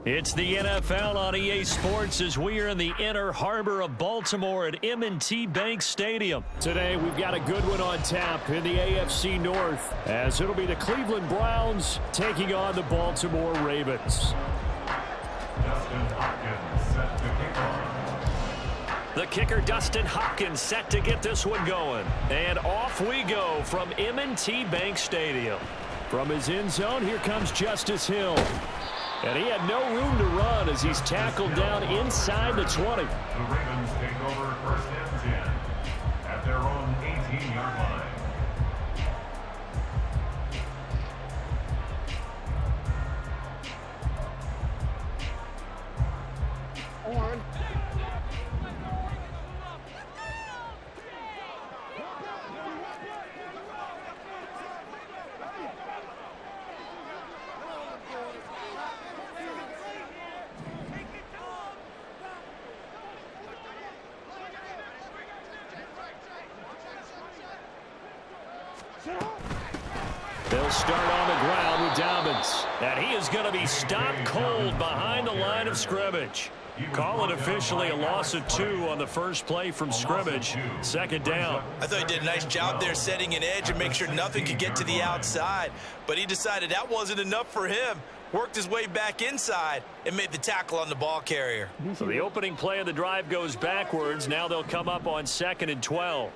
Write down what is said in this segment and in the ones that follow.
It's the NFL on EA Sports as we are in the inner harbor of Baltimore at M&T Bank Stadium. Today, we've got a good one on tap in the AFC North, as it'll be the Cleveland Browns taking on the Baltimore Ravens. The kicker, Dustin Hopkins, set to get this one going. And off we go from M&T Bank Stadium. From his end zone, here comes Justice Hill. And he had no room to run as he's tackled down inside the 20. The Ravens take over first and 10 at their own 18-yard line. They'll start on the ground with Dobbins. And he is going to be stopped cold behind the line of scrimmage. Call it officially a loss of 2 on the first play from scrimmage. Second down. I thought he did a nice job there setting an edge and make sure nothing could get to the outside. But he decided that wasn't enough for him. Worked his way back inside and made the tackle on the ball carrier. So the opening play of the drive goes backwards. Now they'll come up on 2nd and 12.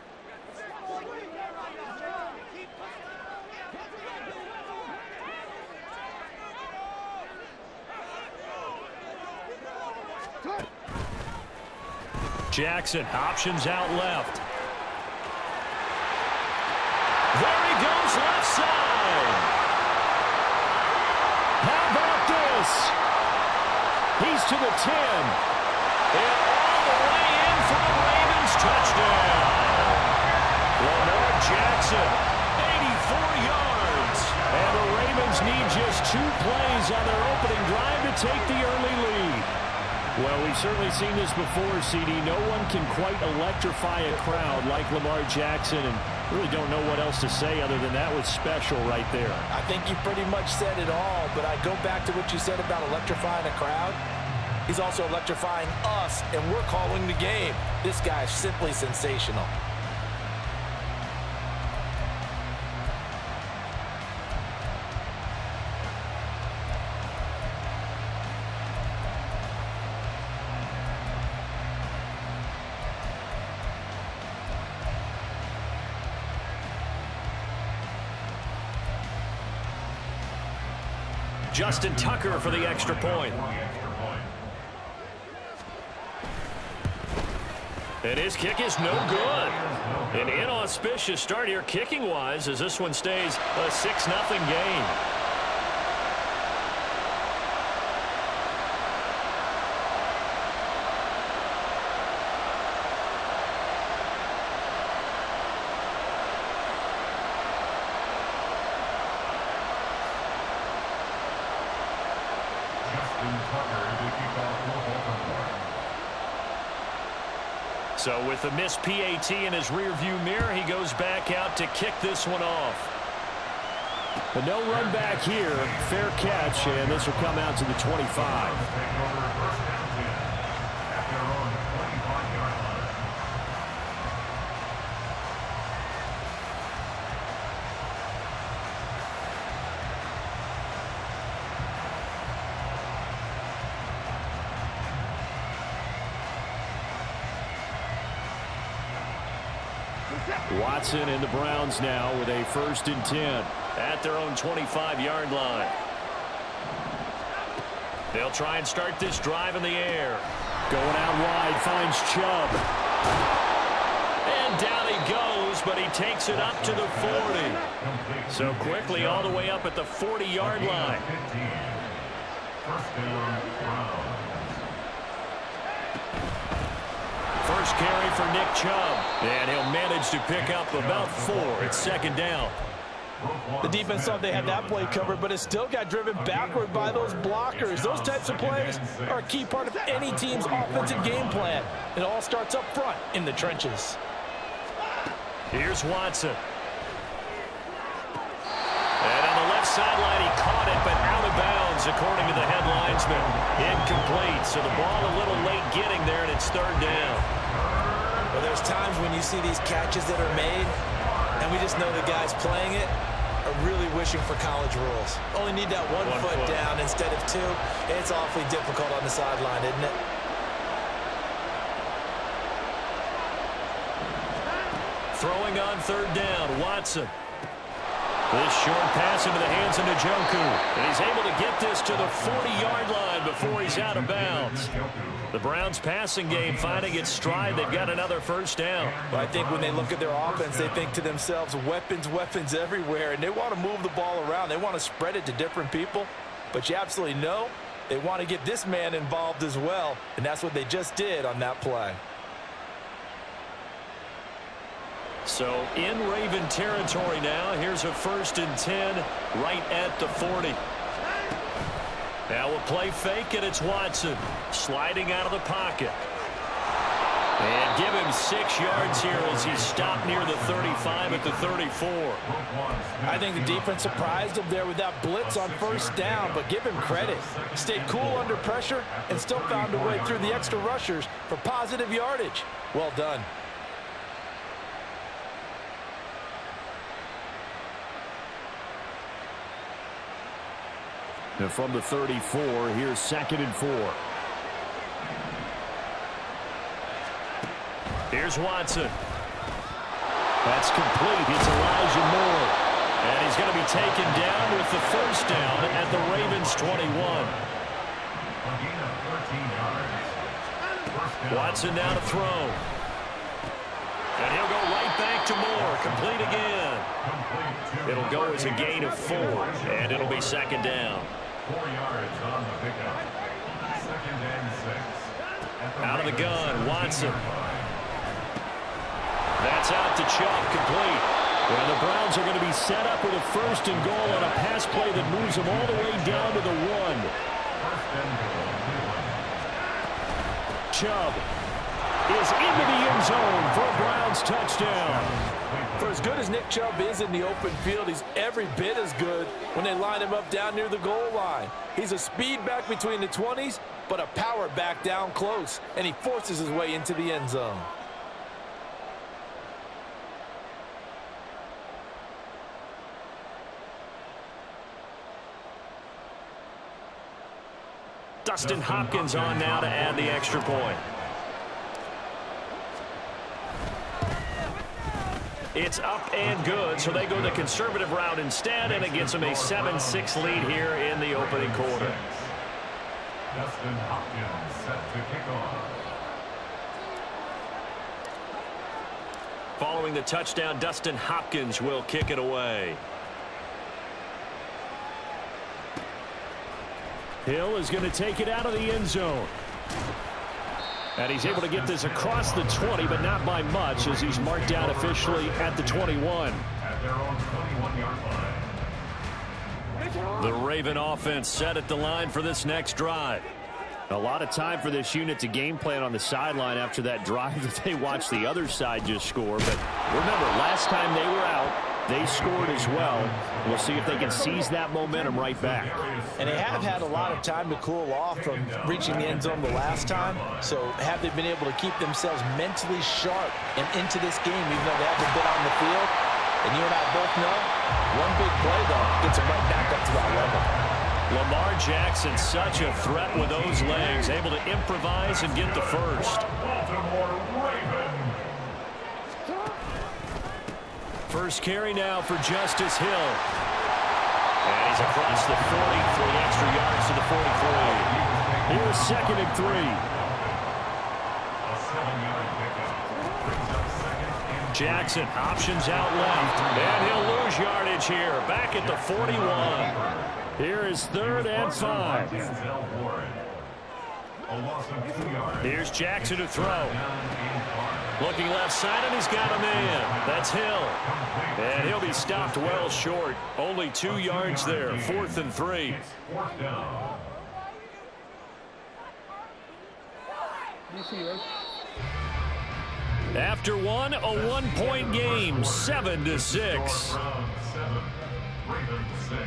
Jackson, options out left. There he goes, left side. How about this? He's to the 10. And all the way in for the Ravens touchdown. Lamar Jackson, 84 yards. And the Ravens need just 2 plays on their opening drive to take the early lead. Well, we've certainly seen this before, CD. No one can quite electrify a crowd like Lamar Jackson, and really don't know what else to say other than that was special right there. I think you pretty much said it all, but I go back to what you said about electrifying a crowd. He's also electrifying us, and we're calling the game. This guy's simply sensational. Justin Tucker for the extra point. And his kick is no good. An inauspicious start here kicking-wise as this one stays a 6-0 game. So with the missed PAT in his rearview mirror, he goes back out to kick this one off. But no run back here. Fair catch, and this will come out to the 25. Watson and the Browns now with a 1st and 10 at their own 25-yard line. They'll try and start this drive in the air. Going out wide, finds Chubb. And down he goes, but he takes it up to the 40. So quickly all the way up at the 40-yard line. First carry for Nick Chubb. And he'll manage to pick up about 4. It's 2nd down. The defense thought they had that play covered, but it still got driven backward by those blockers. Those types of plays are a key part of any team's offensive game plan. It all starts up front in the trenches. Here's Watson. And on the left sideline, he caught it, but out of bounds is, according to the head linesman, incomplete. So the ball a little late getting there, and it's third down. Well, there's times when you see these catches that are made, and we just know the guys playing it are really wishing for college rules. Only need that one foot down instead of two. It's awfully difficult on the sideline, isn't it? Throwing on third down, Watson. This short pass into the hands of Njoku. And he's able to get this to the 40-yard line before he's out of bounds. The Browns' passing game finding its stride. They've got another first down. Well, I think when they look at their offense, they think to themselves, weapons, weapons everywhere. And they want to move the ball around. They want to spread it to different people. But you absolutely know they want to get this man involved as well. And that's what they just did on that play. So in Raven territory now. Here's a 1st and 10 right at the 40. Now a play fake, and it's Watson sliding out of the pocket. And give him 6 yards here as he's stopped near the 35 at the 34. I think the defense surprised him there with that blitz on first down, but give him credit. Stayed cool under pressure and still found a way through the extra rushers for positive yardage. Well done. And from the 34, here's 2nd and 4. Here's Watson. That's complete. It's Elijah Moore. And he's going to be taken down with the first down at the Ravens 21. Watson now to throw. And he'll go right back to Moore. Complete again. It'll go as a gain of 4. And it'll be 2nd down. 4 yards on the pickup. 2nd and 6. Out of the gun, Watson. That's out to Chubb, complete. Well, the Browns are going to be set up with a 1st and goal on a pass play that moves them all the way down to the 1. Chubb is into the end zone for a Browns touchdown. For as good as Nick Chubb is in the open field, he's every bit as good when they line him up down near the goal line. He's a speed back between the 20s, but a power back down close, and he forces his way into the end zone. Dustin Hopkins on now to add the extra point. It's up and good, so they go the conservative route instead, and it gives them a 7-6 lead here in the opening quarter. Dustin Hopkins set to kick off. Following the touchdown, Dustin Hopkins will kick it away. Hill is going to take it out of the end zone. And he's able to get this across the 20, but not by much, as he's marked down officially at the 21. At their own 21-yard line. The Raven offense set at the line for this next drive. A lot of time for this unit to game plan on the sideline after that drive that they watched the other side just score. But remember, last time they were out, they scored as well. We'll see if they can seize that momentum right back. And they have had a lot of time to cool off from reaching the end zone the last time. So have they been able to keep themselves mentally sharp and into this game, even though they haven't been on the field? And you and I both know, one big play, though, gets them right back up to that level. Lamar Jackson, such a threat with those legs, able to improvise and get the first. Baltimore Ravens. First carry now for Justice Hill. And he's across the 40 for the extra yards to the 43. Here's 2nd and 3. A 7-yard pickup. Brings up 2nd and Jackson options out left. And he'll lose yardage here. Back at the 41. Here is 3rd and 5. Denzel Ward. A loss of 2 yards. Here's Jackson to throw. Down in 5. Looking left side, and he's got a man. That's Hill. And he'll be stopped well short. Only 2 yards there. 4th and 3. It's 4th down. After one, a 1-point game. 7-6. Browns 7, Ravens 6.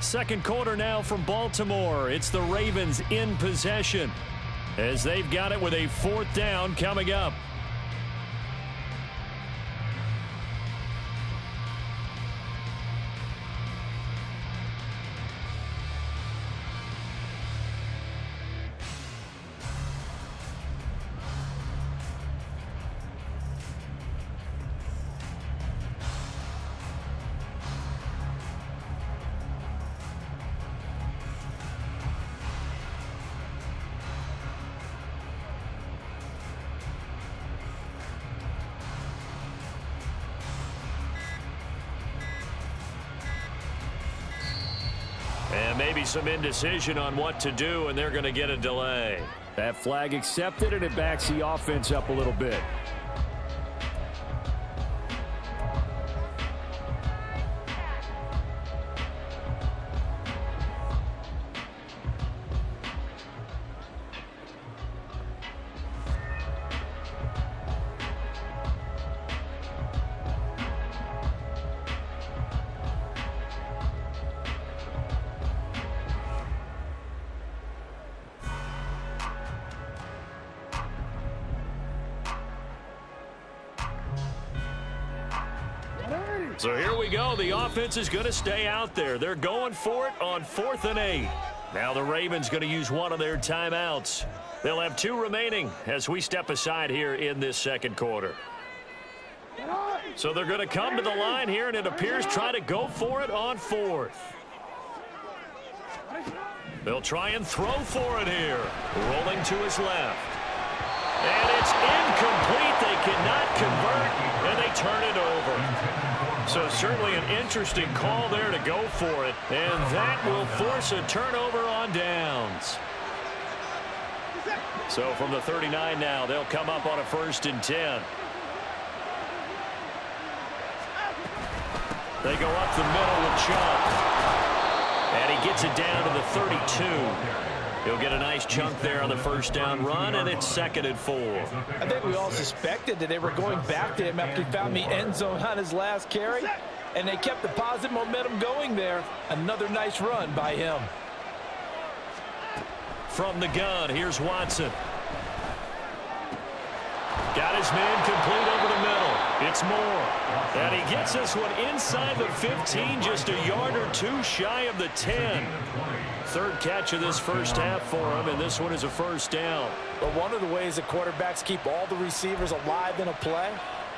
Second quarter now from Baltimore. It's the Ravens in possession as they've got it with a 4th down coming up. And maybe some indecision on what to do, and they're going to get a delay. That flag accepted, and it backs the offense up a little bit. So here we go. The offense is going to stay out there. They're going for it on 4th and 8. Now the Ravens going to use one of their timeouts. They'll have 2 remaining as we step aside here in this second quarter. So they're going to come to the line here, and it appears try to go for it on 4th. They'll try and throw for it here. Rolling to his left. And it's incomplete. They cannot convert, and they turn it over. So certainly an interesting call there to go for it, and that will force a turnover on downs. So from the 39 now, they'll come up on a 1st and 10. They go up the middle with Chubb. And he gets it down to the 32. He'll get a nice chunk there on the 1st down run, and it's 2nd and 4. I think we all suspected that they were going back to him after he found the end zone on his last carry, and they kept the positive momentum going there. Another nice run by him. From the gun, here's Watson. Got his man complete over the middle. It's Moore. And he gets this one inside the 15, just a yard or 2 shy of the 10. 3rd catch of this first half for him, and this one is a 1st down. But one of the ways that quarterbacks keep all the receivers alive in a play,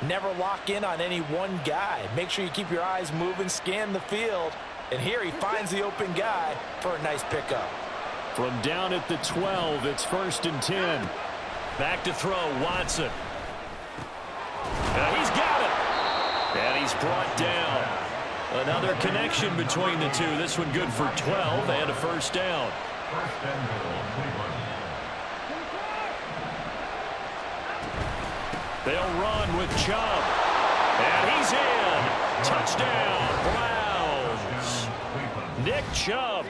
never lock in on any one guy. Make sure you keep your eyes moving, scan the field, and here he finds the open guy for a nice pickup. From down at the 12, it's 1st and 10. Back to throw, Watson. He's got it. And he's brought down. Another connection between the two. This one good for 12 and a 1st down. They'll run with Chubb. And he's in. Touchdown, Browns. Nick Chubb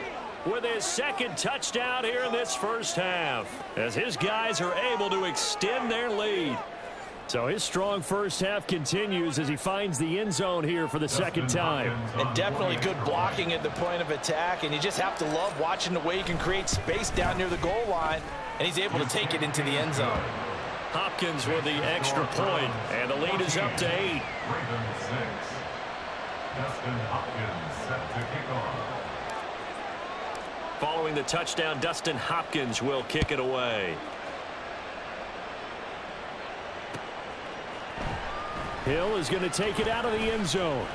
with his 2nd touchdown here in this first half, as his guys are able to extend their lead. So his strong first half continues as he finds the end zone here for the 2nd time. And definitely good blocking at the point of attack, and you just have to love watching the way he can create space down near the goal line, and he's able to take it into the end zone. Hopkins with the extra point, and the lead is up to 8. Ravens 6. Dustin Hopkins set to kick off. Following the touchdown, Dustin Hopkins will kick it away. Hill is going to take it out of the end zone.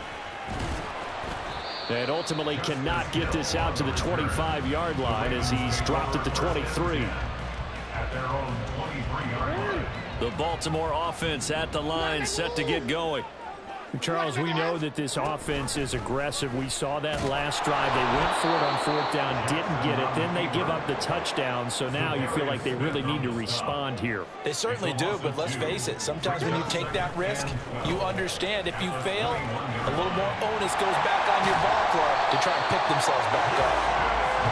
And ultimately cannot get this out to the 25-yard line as he's dropped at the 23. At their own 23-yard line. The Baltimore offense at the line, set to get going. Charles, we know that this offense is aggressive. We saw that last drive. They went for it on 4th down, didn't get it. Then they give up the touchdown. So now you feel like they really need to respond here. They certainly do, but let's face it. Sometimes when you take that risk, you understand if you fail, a little more onus goes back on your ball club to try and pick themselves back up.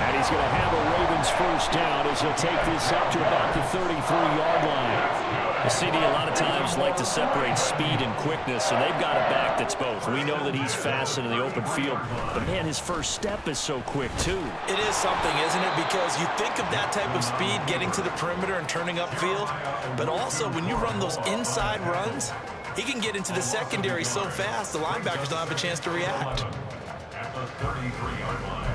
And he's going to have a Ravens 1st down as he'll take this up to about the 33-yard line. CD a lot of times like to separate speed and quickness, and they've got a back that's both. We know that he's fast in the open field, but man, his first step is so quick too. It is something, isn't it? Because you think of that type of speed getting to the perimeter and turning upfield, but also when you run those inside runs, he can get into the secondary so fast the linebackers don't have a chance to react. At the 33-yard line.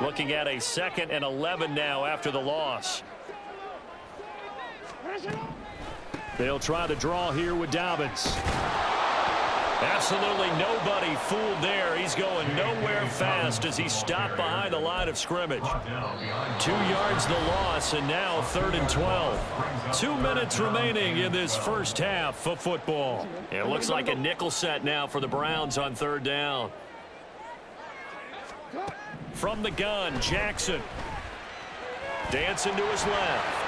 Looking at a 2nd and 11 now after the loss. They'll try the draw here with Dobbins. Absolutely nobody fooled there. He's going nowhere fast as he stopped behind the line of scrimmage. 2 yards the loss, and now 3rd and 12. 2 minutes remaining in this first half of football. It looks like a nickel set now for the Browns on 3rd down. From the gun, Jackson. Dancing to his left.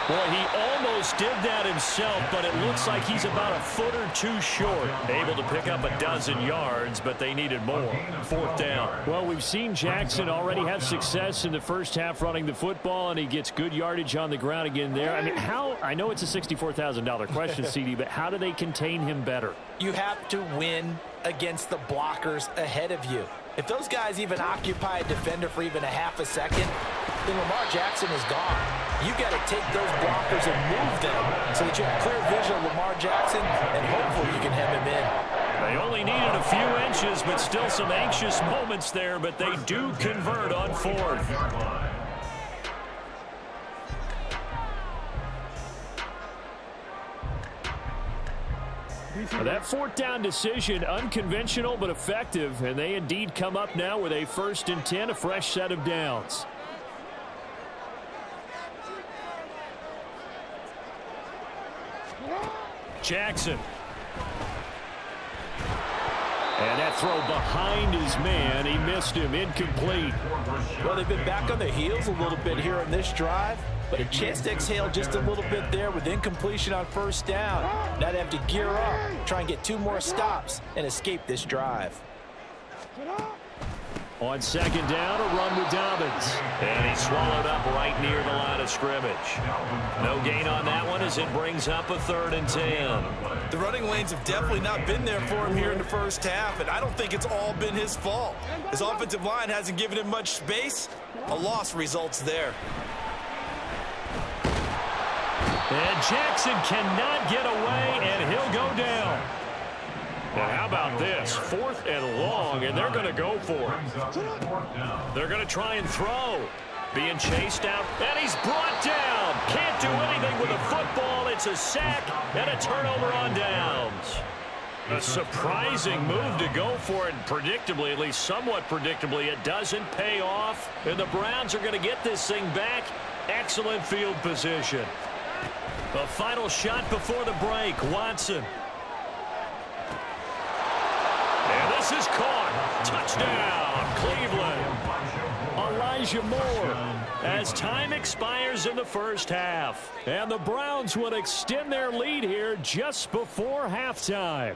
Boy, he almost did that himself, but it looks like he's about a foot or two short. Able to pick up a dozen yards, but they needed more. 4th down. Well, we've seen Jackson already have success in the first half running the football, and he gets good yardage on the ground again there. I mean, I know it's a $64,000 question, CD, but how do they contain him better? You have to win against the blockers ahead of you. If those guys even occupy a defender for even a half a second, then Lamar Jackson is gone. You got to take those blockers and move them so that you have clear vision of Lamar Jackson, and hopefully you can hem him in. They only needed a few inches, but still some anxious moments there, but they do convert on 4th. That 4th down decision, unconventional but effective, and they indeed come up now with a 1st and 10, a fresh set of downs. Jackson. And that throw behind his man, he missed him, incomplete. Well, they've been back on their heels a little bit here in this drive, but a chance to exhale just a little bit there with incompletion on 1st down. Now they have to gear up, try and get 2 more stops, and escape this drive. On 2nd down, a run with Dobbins. And he swallowed up right near the line of scrimmage. No gain on that one as it brings up a 3rd and 10. The running lanes have definitely not been there for him here in the first half, and I don't think it's all been his fault. His offensive line hasn't given him much space. A loss results there. And Jackson cannot get away, and he'll go down. And how about this? 4th and long, and they're going to go for it. They're going to try and throw. Being chased out, and he's brought down. Can't do anything with the football. It's a sack and a turnover on downs. A surprising move to go for it. Predictably, at least somewhat predictably, it doesn't pay off. And the Browns are going to get this thing back. Excellent field position. The final shot before the break, Watson. And this is caught. Touchdown, Cleveland. Elijah Moore as time expires in the first half. And the Browns would extend their lead here just before halftime.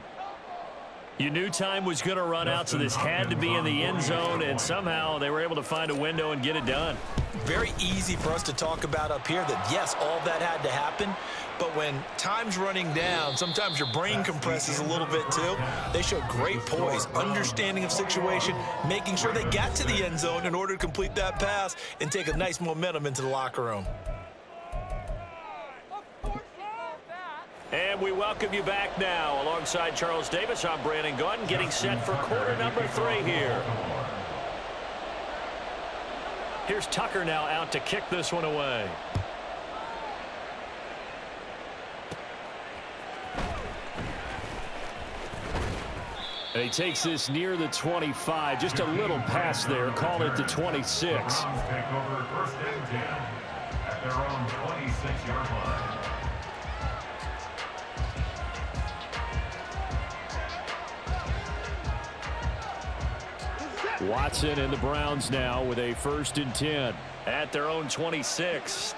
You knew time was going to run out, so this had to be in the end zone, and somehow they were able to find a window and get it done. Very easy for us to talk about up here that, yes, all that had to happen, but when time's running down, sometimes your brain compresses a little bit too. They showed great poise, understanding of situation, making sure they got to the end zone in order to complete that pass and take a nice momentum into the locker room. And we welcome you back now. Alongside Charles Davis, I'm Brandon Gunn, getting set for quarter number 3 here. Here's Tucker now out to kick this one away. And he takes this near the 25. Just a little pass there. Call it the 26. Take over 1st and 10 at their own 26-yard line. Watson and the Browns now with a 1st and 10 at their own 26.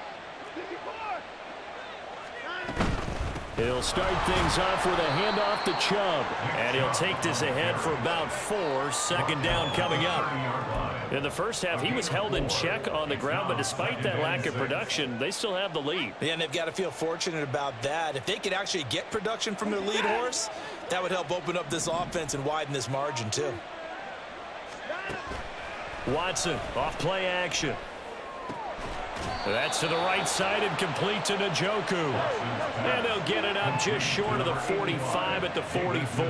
He'll start things off with a handoff to Chubb. And he'll take this ahead for about 4. Second down coming up. In the first half, he was held in check on the ground, but despite that lack of production, they still have the lead. Yeah, and they've got to feel fortunate about that. If they could actually get production from their lead horse, that would help open up this offense and widen this margin too. Watson off play action. That's to the right side and complete to Njoku. And they'll get it up just short of the 45 at the 44.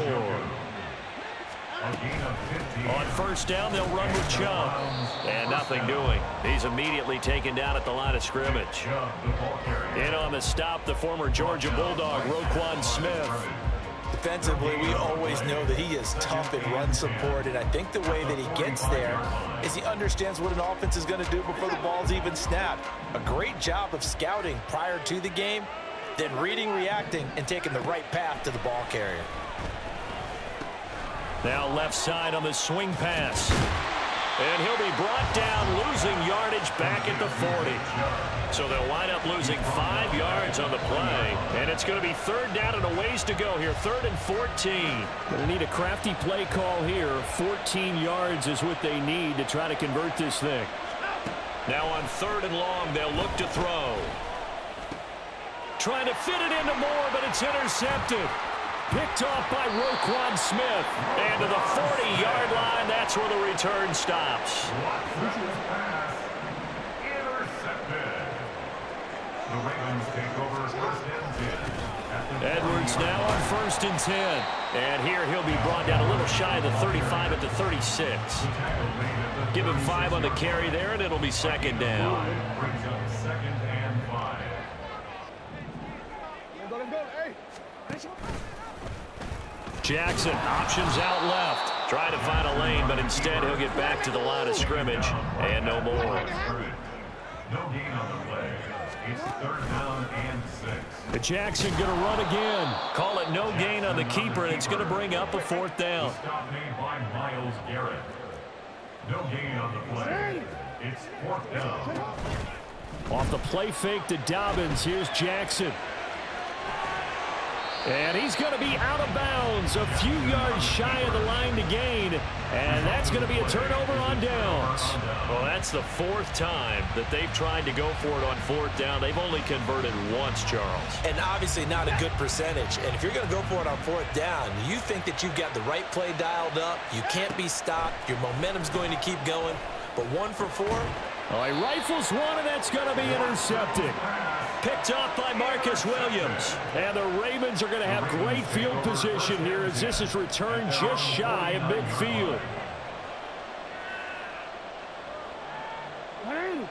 On first down, they'll run with Chubb. And nothing doing. He's immediately taken down at the line of scrimmage. In on the stop, the former Georgia Bulldog, Roquan Smith. Defensively, we always know that he is tough in run support, and I think the way that he gets there is he understands what an offense is going to do before the ball's even snapped. A great job of scouting prior to the game, then reading, reacting, and taking the right path to the ball carrier. Now left side on the swing pass. And he'll be brought down, losing yardage back at the 40. So they'll wind up losing 5 yards on the play. And it's going to be third down and a ways to go here. 3rd and 14. Going to need a crafty play call here. 14 yards is what they need to try to convert this thing. Now on 3rd and long, they'll look to throw. Trying to fit it into Moore, but it's intercepted. Picked off by Roquan Smith. And to the 40-yard line, that's where the return stops. The Ravens take over 1st and 10. Edwards now on 1st and 10. And here he'll be brought down a little shy of the 35 at the 36. Give him 5 on the carry there, and it'll be 2nd down. Brings up 2nd and 5. Jackson options out left. Trying to find a lane, but instead he'll get back to the line of scrimmage. And no more. No gain on the play. It's 3rd down and 6. Jackson going to run again. Call it no gain on the keeper, and it's going to bring up a 4th down. Stop made by Myles Garrett. No gain on the play. It's 4th down. Off the play fake to Dobbins. Here's Jackson. And he's going to be out of bounds, a few yards shy of the line to gain. And that's going to be a turnover on downs. Well, that's the 4th time that they've tried to go for it on 4th down. They've only converted once, Charles. And obviously not a good percentage. And if you're going to go for it on 4th down, you think that you've got the right play dialed up. You can't be stopped. Your momentum's going to keep going. But 1 for 4. Oh, he rifles one, and that's going to be intercepted. Picked off by Marcus Williams. And the Ravens are going to have great field position here as this is returned just shy of midfield.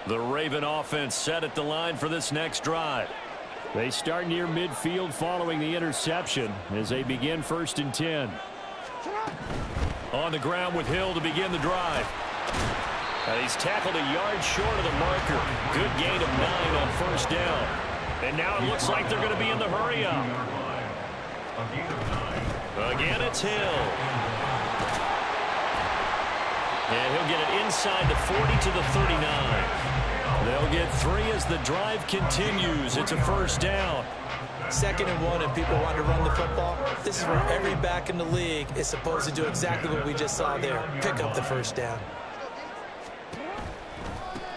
The Raven offense set at the line for this next drive. They start near midfield following the interception as they begin 1st and 10. On the ground with Hill to begin the drive. He's tackled a yard short of the marker. Good gain of 9 on 1st down. And now it looks like they're going to be in the hurry-up. Again, it's Hill. And he'll get it inside the 40 to the 39. They'll get 3 as the drive continues. It's a 1st down. 2nd and 1, and people want to run the football. This is where every back in the league is supposed to do exactly what we just saw there. Pick up the 1st down.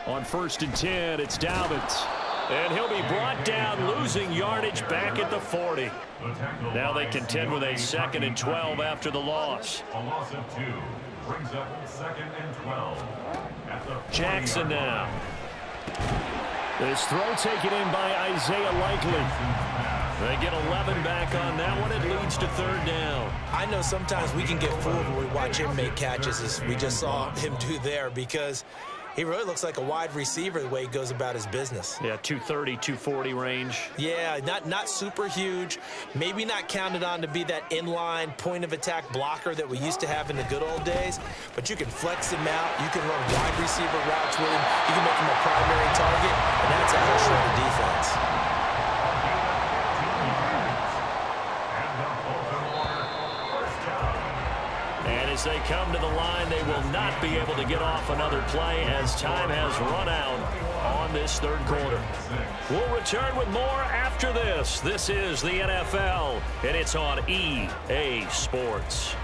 On 1st and 10, it's Dobbins. And he'll be brought down, losing yardage back at the 40. Now they contend with a 2nd and 12 after the loss. A loss of 2 brings up 2nd and 12. At the Jackson now. This throw taken in by Isaiah Likely. They get 11 back on that one. It leads to 3rd down. I know sometimes we can get fooled when we watch him make catches, as we just saw him do there, because he really looks like a wide receiver the way he goes about his business. Yeah, 230, 240 range. Yeah, not super huge. Maybe not counted on to be that inline point-of-attack blocker that we used to have in the good old days. But you can flex him out. You can run wide receiver routes with him. You can make him a primary target. And that's how he'll show the defense. As they come to the line, they will not be able to get off another play as time has run out on this third quarter. We'll return with more after this. This is the NFL, and it's on EA Sports.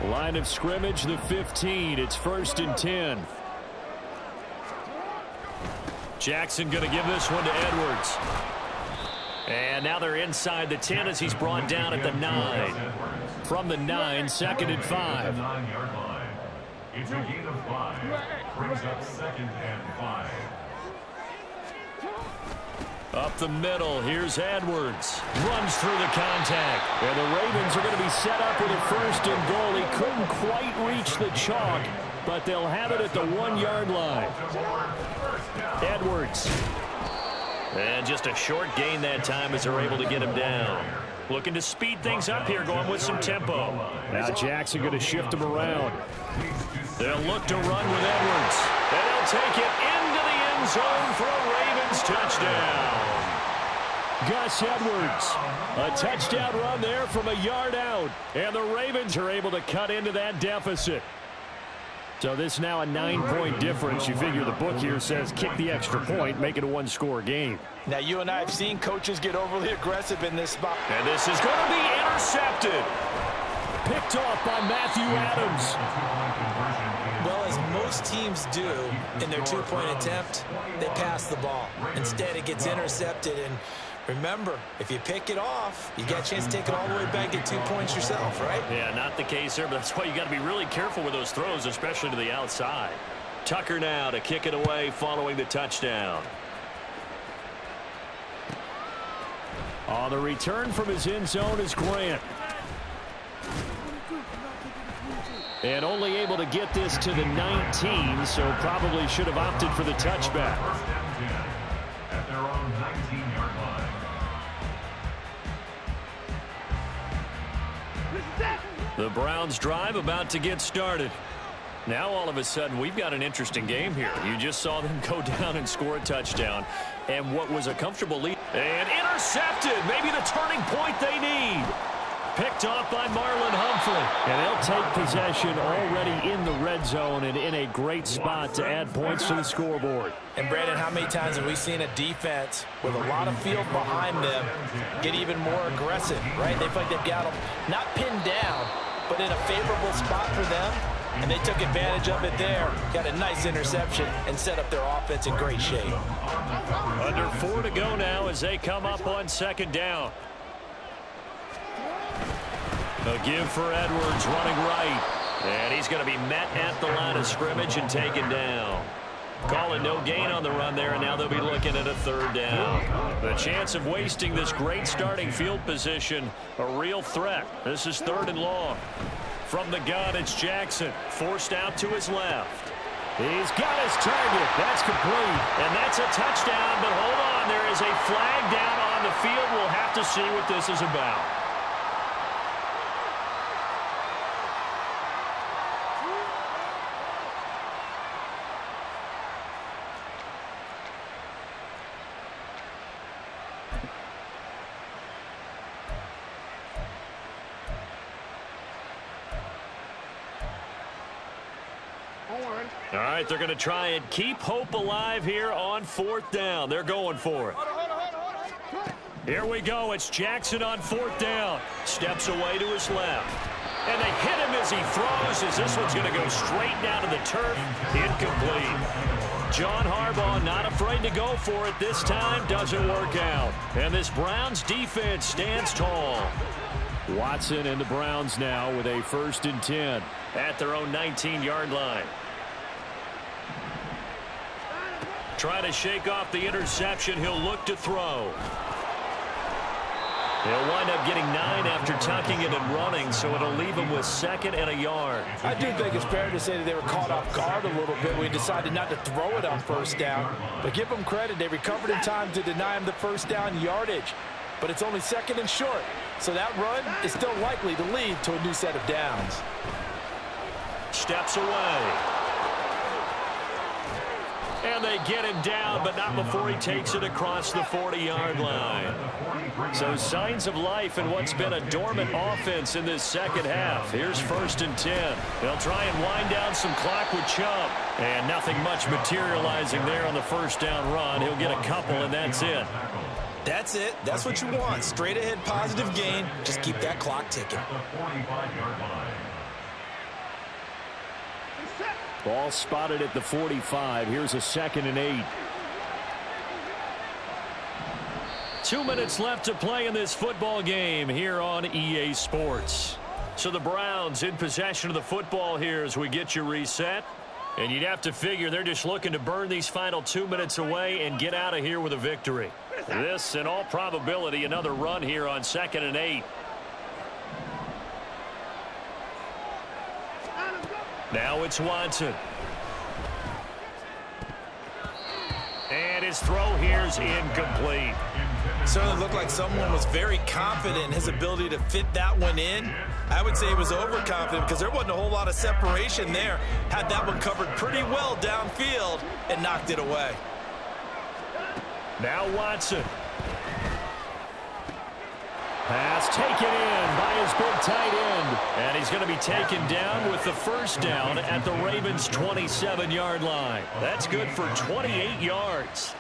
Line of scrimmage, the 15. It's 1st and 10. Jackson going to give this one to Edwards. And now they're inside the 10 as he's brought down at the 9. From the 9, 2nd and 5. It's a gain of 5. Brings up 2nd and 5. Up the middle, here's Edwards. Runs through the contact. And the Ravens are going to be set up with a 1st and goal. He couldn't quite reach the chalk, but they'll have it at the 1-yard line. Edwards. And just a short gain that time as they're able to get him down. Looking to speed things up here, going with some tempo. Now Jackson going to shift him around. They'll look to run with Edwards. And he'll take it into the end zone for a Ravens touchdown. Gus Edwards. A touchdown run there from a yard out. And the Ravens are able to cut into that deficit. So this now a 9-point difference. You figure the book here says kick the extra point, make it a 1-score game. Now, you and I have seen coaches get overly aggressive in this spot. And this is going to be intercepted. Picked off by Matthew Adams. Well, as most teams do in their 2-point attempt, they pass the ball. Instead, it gets intercepted. And remember, if you pick it off, you got a chance to take it all the way back, get 2 points yourself, right? Yeah, not the case there, but that's why you got to be really careful with those throws, especially to the outside. Tucker now to kick it away following the touchdown. On the return from his end zone is Grant. And only able to get this to the 19, so probably should have opted for the touchback. At their own 19-yard line. The Browns drive about to get started. Now all of a sudden we've got an interesting game here. You just saw them go down and score a touchdown. And what was a comfortable lead. And intercepted. Maybe the turning point they need. Picked off by Marlon Humphrey. And they'll take possession already in the red zone and in a great spot to add points to the scoreboard. And Brandon, how many times have we seen a defense with a lot of field behind them get even more aggressive, right? They feel like they've got them not pinned down, but in a favorable spot for them. And they took advantage of it there. Got a nice interception and set up their offense in great shape. Under 4 to go now as they come up on 2nd down. A give for Edwards running right. And he's going to be met at the line of scrimmage and taken down. Calling no gain on the run there, and now they'll be looking at a 3rd down. The chance of wasting this great starting field position, a real threat. This is 3rd and long. From the gun, it's Jackson, forced out to his left. He's got his target. That's complete. And that's a touchdown, but hold on. There is a flag down on the field. We'll have to see what this is about. All right, they're going to try and keep hope alive here on 4th down. They're going for it. Here we go. It's Jackson on 4th down. Steps away to his left. And they hit him as he throws, as this one's going to go straight down to the turf. Incomplete. John Harbaugh not afraid to go for it this time. Doesn't work out. And this Browns defense stands tall. Watson and the Browns now with a 1st and 10. At their own 19-yard line. Trying to shake off the interception. He'll look to throw. He'll wind up getting 9 after tucking it and running, so it'll leave him with 2nd and a yard. I do think it's fair to say that they were caught off guard a little bit when he decided not to throw it on 1st down. But give them credit. They recovered in time to deny him the 1st down yardage. But it's only 2nd and short. So that run is still likely to lead to a new set of downs. Steps away. And they get him down, but not before he takes it across the 40-yard line. So signs of life in what's been a dormant offense in this second half. Here's 1st and 10. They'll try and wind down some clock with Chubb. And nothing much materializing there on the first down run. He'll get a couple, and that's it. That's it. That's what you want. Straight ahead positive gain. Just keep that clock ticking. Ball spotted at the 45. Here's a 2nd and 8. 2 minutes left to play in this football game here on EA Sports. So the Browns in possession of the football here as we get you reset. And you'd have to figure they're just looking to burn these final 2 minutes away and get out of here with a victory. This, in all probability, another run here on 2nd and 8. Now it's Watson. And his throw here's incomplete. Certainly looked like someone was very confident in his ability to fit that one in. I would say he was overconfident because there wasn't a whole lot of separation there. Had that one covered pretty well downfield and knocked it away. Now Watson. Pass taken in by his big tight end. And he's going to be taken down with the first down at the Ravens' 27-yard line. That's good for 28 yards.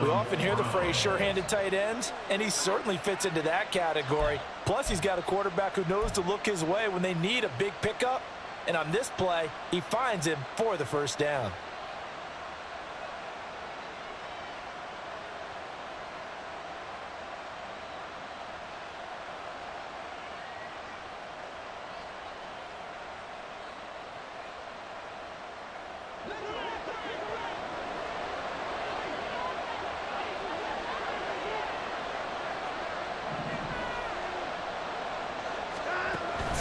We often hear the phrase sure-handed tight ends, and he certainly fits into that category. Plus, he's got a quarterback who knows to look his way when they need a big pickup. And on this play, he finds him for the first down.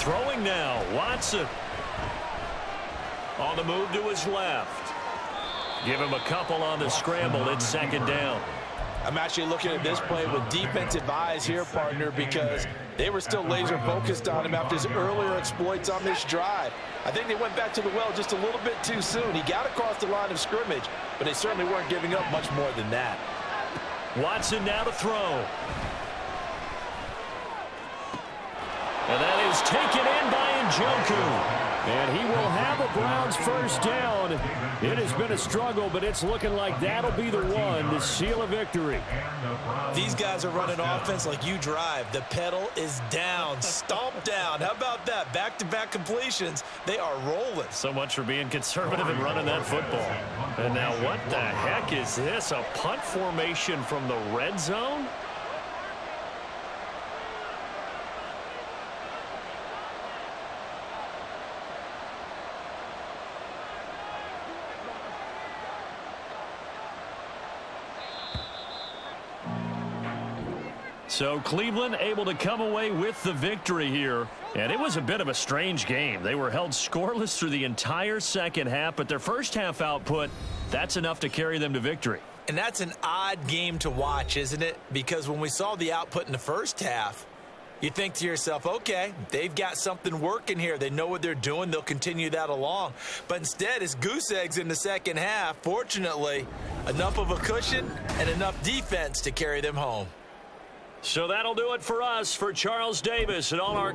Throwing now, Watson. On the move to his left. Give him a couple on the scramble. It's 2nd down. I'm actually looking at this play with defensive eyes here, partner, because they were still laser focused on him after his earlier exploits on this drive. I think they went back to the well just a little bit too soon. He got across the line of scrimmage, but they certainly weren't giving up much more than that. Watson now to throw. And that is taken in by Njoku. And he will have a Browns first down. It has been a struggle, but it's looking like that'll be the one to seal a victory. These guys are running offense like you drive. The pedal is down, stomped down. How about that? Back-to-back completions. They are rolling. So much for being conservative and running that football. And now what the heck is this? A punt formation from the red zone? So Cleveland able to come away with the victory here. And it was a bit of a strange game. They were held scoreless through the entire second half, but their first half output, that's enough to carry them to victory. And that's an odd game to watch, isn't it? Because when we saw the output in the first half, you think to yourself, okay, they've got something working here. They know what they're doing. They'll continue that along. But instead, it's goose eggs in the second half. Fortunately, enough of a cushion and enough defense to carry them home. So that'll do it for us. For Charles Davis and all our